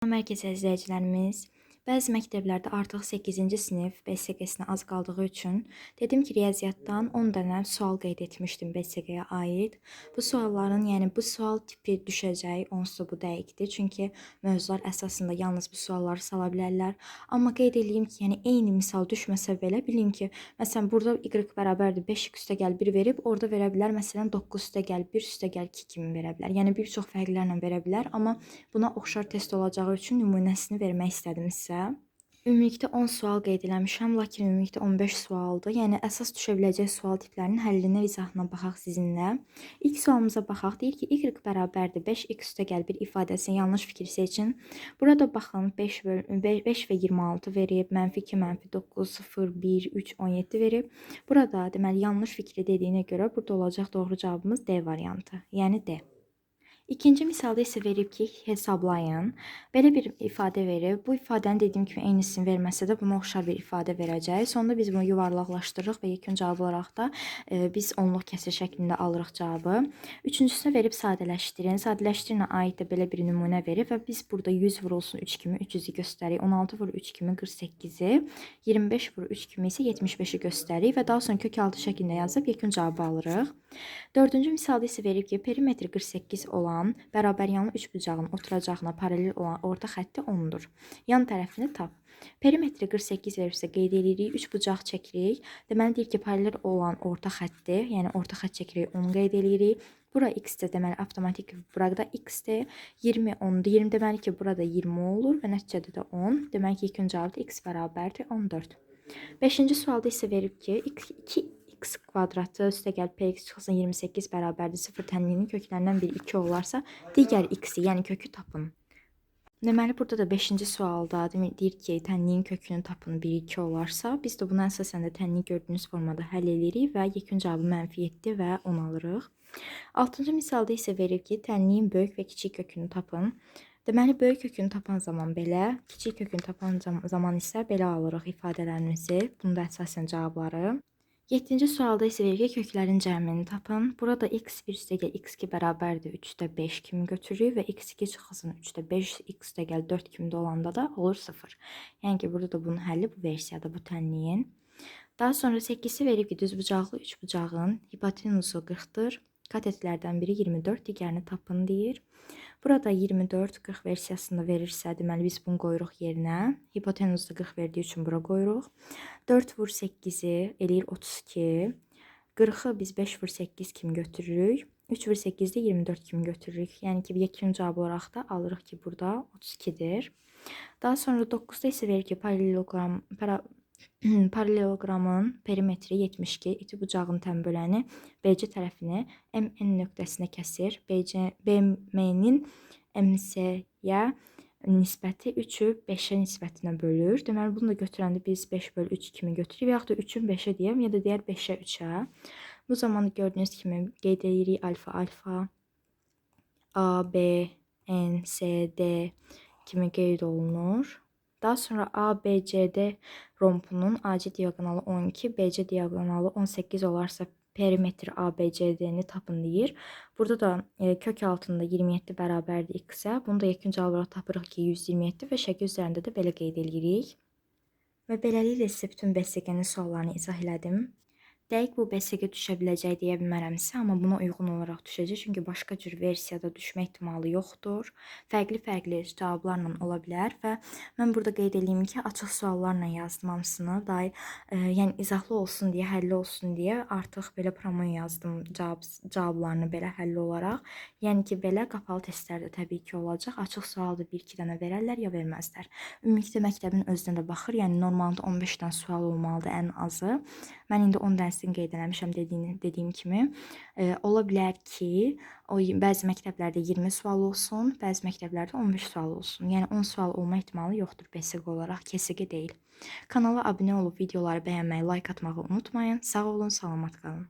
Mərkəz izləyicilərimiz, bəzi məktəblərdə artıq 8-ci sinif BSG-sinə az qaldığı üçün dedim ki, riyaziyyatdan 10 dənə sual qeyd etmişdim BSG-yə aid. Bu sualların, yəni bu sual tipi düşəcək, onsuz da bu dəqiqdir. Çünki mövzular əsasında yalnız bu sualları sala bilərlər. Amma qeyd edeyim ki, yəni eyni misal düşməsə belə bilin ki, məsələn burada y bərabərdir 5x üstə gəl 1 verib, orada verə bilər məsələn 9 üstə gəl 1 üstə gəl 2 kimi verə bilər. Yəni bir çox fərqlərlə verə bilər, amma buna oxşar test olacağı üçün nümunəsini vermək istədim sizə. Ümumilikdə 10 sual qeyd eləmişəm, lakin ümumilikdə 15 sualdır. Yəni əsas düşə biləcək sual tiplərinin həllinə, izahına baxaq sizinlə. İlk sualımıza baxaq. Deyir ki, y bərabərdir 5x üstə gəl 1 ifadəsini yanlış fikir seçin. Burada baxın 5 və 26 verib, -2, -9, 0, 1, 3, 17 verib. Burada deməli yanlış fikri dediyinə görə burada olacaq doğru cavabımız D variantı, yəni D. İkinci misalda isə verib ki, hesablayın. Belə bir ifadə verib. Bu ifadəni dediyim kimi eynisini verməsə də buna oxşar bir ifadə verəcək. Sonda biz bunu yuvarlaqlaşdırırıq və yekun cavab olaraq da biz onluq kəsir şəklində alırıq cavabı. Üçüncüsünə verib sadələşdirin. Sadələşdirinə aid də belə bir nümunə verib və biz burada 100 vurulsun 3 kimi 300-ü göstərik. 16 vur 3 kimi 48-i, 25 vur 3 kimi isə 75-i göstərik və daha sonra kök altı şəklində yazıb yekun cavabı alırıq. Dördüncü misalda isə verib ki, perimetri 48 olan bərabər yanlı üçbucağın oturacağına paralel olan orta xətti 10-dur. Yan tərəfini tap. Perimetri 48 veribsə qeyd edirik, üçbucaq çəkirik. Deməli deyir ki, paralel olan orta xətti, yəni orta xətt çəkirik, 10 qeyd edirik. Bura x-dir, deməli avtomatik burada x-dir. 20 10-dur. 20 deməli ki, burada 20 olur və nəticədə də 10. Deməli ki, yekun cavabda x bərabərdir 14. 5-ci sualda isə verib ki, 2x kvadratı üstə gəl px çıxsın 28 bərabərdir 0 tənliyinin köklərindən biri 2 olarsa, digər x-i, yəni kökü tapın. Deməli, burada da 5-ci sualda deyir ki, tənliyin kökünü tapın 1-2 olarsa, biz də buna əsasən də tənliyi gördüyünüz formada həll edirik və yekun cavabı -7 və 10 alırıq. 6-cı misalda isə verib ki, tənliyin böyük və kiçik kökünü tapın. Deməli, böyük kökünü tapan zaman belə, kiçik kökünü tapan zaman isə belə alırıq ifadələrimizi. Bunda əsasən cavabları. 7-ci sualda isə verir ki, köklərin cəmini tapın. Burada x1 üstə gəl x2 bərabərdir 3-də 5 kimi götürürük və x2 çıxsın 3-də 5, x üstə gəl 4 kimi olanda da olur 0. Yəni ki, burada da bunun həlli bu versiyada, bu tənliyin. Daha sonra 8-i verib ki, düzbucaqlı üçbucağın hipotenuzu 40-dır. Katetlərdən biri 24, digərini tapın deyir. Burada 24-40 versiyasında verirsə, deməli biz bunu qoyuruq yerinə. Hipotenuzda 40 verdiyi üçün bura qoyuruq. 4 vur 8-i eləyir 32. 40-ı biz 5 vur 8 kimi götürürük. 3 vur 8-də 24 kimi götürürük. Yəni ki, yekun cavab olaraq da alırıq ki, burada 32-dir. Daha sonra 9-da isə verir ki, paralelogramın perimetri 72, iti bucağın tənböləni BC tərəfini MN nöqtəsinə kəsir. BM'nin MC-yə nisbəti 3-ü 5-ə nisbətinə bölür. Deməli, bunu da götürəndə biz 5 bölü 3 kimi götürürük və yaxud da 3-ün 5-ə deyəm, ya da deyər 5-ə 3-ə. Bu zaman gördüyünüz kimi qeyd edirik alfa, A, B, N, C, D kimi qeyd olunur. Daha sonra ABCD rompunun AC diagonalı 12, BC diagonalı 18 olarsa perimetri ABCD-ni tapın deyir. Burada da kök altında 27 bərabərdir x-ə. Bunu da yekun cavab olaraq tapırıq ki, 127 və şəkil üzərində də belə qeyd edirik. Və beləliklə sizə bütün BSG-nin suallarını izah elədim. Dəqiq bu BSG düşə biləcək deyə bilmərəmsə, amma buna uyğun olaraq düşəcək. Çünki başqa cür versiyada düşmə ehtimalı yoxdur. Fərqli cavablarla ola bilər və mən burada qeyd edeyim ki, açıq suallarla yazdım hamısını. Yəni izahlı olsun deyə, həlli olsun deyə artıq belə promoya yazdım cavablarını belə həlli olaraq. Yəni ki, belə qapalı testlərdə təbii ki olacaq. Açıq sualda 1-2 dənə verərlər ya verməzlər. Ümumilikdə məktəbin özünə də baxır. Yəni normalda 15 dənə sual olmalıdır ən azı. Mən indi 10 dənəsini qeyd eləmişəm dediyim kimi. Ola bilər ki, bəzi məktəblərdə 20 sual olsun, bəzi məktəblərdə 15 sual olsun. Yəni 10 sual olma ehtimalı yoxdur BSG olaraq, KSG deyil. Kanala abunə olub videoları bəyənməyi, like atmağı unutmayın. Sağ olun, salamat qalın.